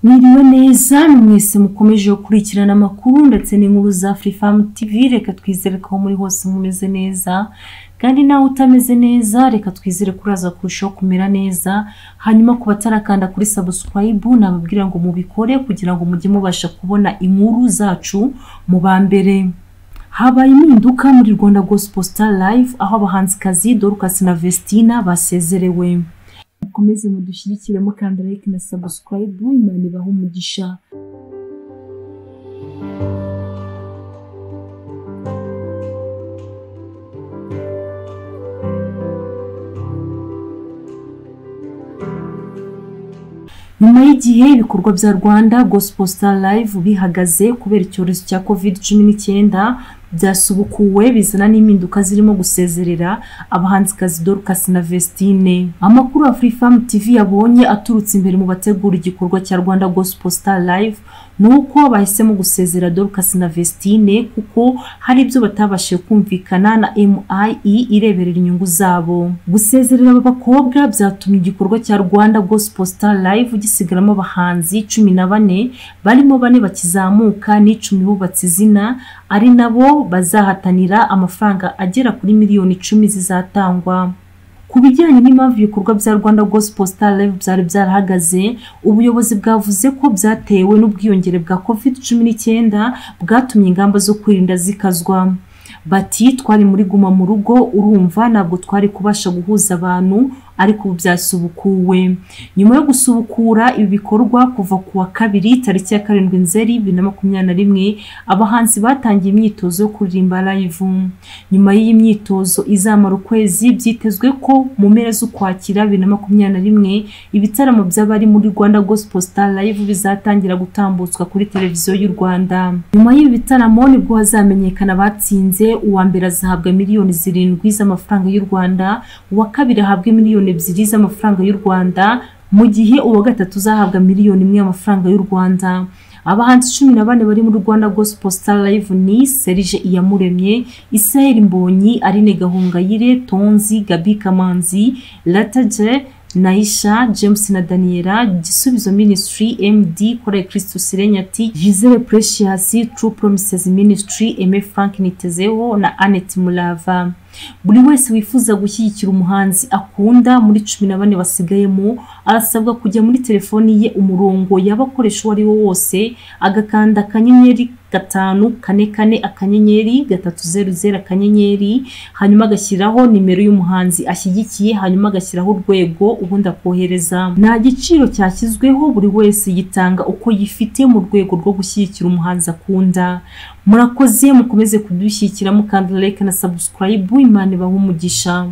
Mwiriwe neza mwese mukomeje gukurikirana amakuru ndetse n'inkuru za Afrifame TV. Reka twizere ko muri hose mumeze neza, kandi nawe utameze neza reka twizere kuraza kurushaho kumera neza. Hanyuma ku batarakanda kuri subscribe nababwira ngo mubikore kugira ngo mujye mubasha kubona inkuru zacu mu bambere. Habaye impinduka muri Rwanda Gospel Star Live aho abahanzikazi Dorcas na Vestina basezerewe. Mukomeze mudushyigikire mukanda like na subscribe, Imana ibahe umugisha. Nyuma y'igihe ibikorwa bya Rwanda Gospel Star Live bihagaze kubera icyorezo cya COVID-19 byasubukuwe bizana n'impinduka zirimo gusezerera abahanzikazi Dorcas na Vestine. Amakuru Afrifame TV yabonye aturutse imbere mu bategura igikorwa cya Rwanda Gospel Star Live nuko bahisemo gusezera Dorcas na Vestine kuko hari ibyo batabashije kumvikana na MIE ireberera inyungu zabo. Gusezerera aba bakobwa byatumye igikorwa cya Rwanda Gospel Star Live gisigaramo abahanzi 14 barimo 4 bakizamuka n'10 bubatse izina ari nabo bazahatanira amafaranga agera kuri miliyoni 10 zizatangwa. Ku bijyanye n'impamvu ibikorwa bya Rwanda Gospel Star Live byari byarahagaze, ubuyobozi bwavuze ko byatewe n'ubwiyongere bwa COVID-19 bwatumye ingamba zo kwirinda zikazwa. Bati twari muri guma mu rugo, urumva ntabwo twari kubasha guhuza abantu, ariko byasubukuwe. Nyuma yo gusubukura ibi bikorwa kuva kuwa 2 tariki ya 7 Nzeri 2021 abahanzi batangiye imyitozo yo kuririmba live. Nyuma y'iyi myitozo izamara ukwezi, byitezwe ko mu mpera z'Ukwakira 2021 ibitaramo by'abari muri Rwanda Gospel Star Live bizatangira gutambutswa kuri televiziyo y'u Rwanda. Nyuma y'ibi bitaramo nibwo hazamenyekana batsinze. Uwa mbere azahabwa miliyoni 7 z'amafaranga y'u Rwanda, uwa kabiri ahabwa miliyoni 2 z'amafaranga y'u Rwanda, mu gihe uwa gatatu uzahabwa miliyoni 1 y'amafaranga y'u Rwanda. Abahanzi 14 bari muri Rwanda Gospel Star Live ni Serge Iyamuremye, Israel Mbonyi, Aline Gahongayire, Tonzi, Gabi Kamanzi, Lataje, Naisha, James na Daniela, Gisubizo Ministry, MD Kora Kristo Sirenyati, Gisele Precious, True Promises Ministry, Aime Frank Nitezeho na Annette Mulava. Buri wese wifuza gushyigikira umuhanzi akunda muri 14 basigayemo arasabwa kujya muri telefoni ye umurongo yabakoresha wari wo wose agakanda akanyenyeri 544 akanyenyeri 300 akanyenyeri, hanyuma agashyiraho nimero y'umuhanzi ashyigikiye, hanyuma agashyiraho urwego ubundi akohereza. Nta giciro cyashyizweho, buri wese yitanga uko yifite mu rwego rwo gushyigikira umuhanzi akunda. Murakoze mukomeze kudushyigikira mukanda like na subscribe, Imana ibahe umugisha.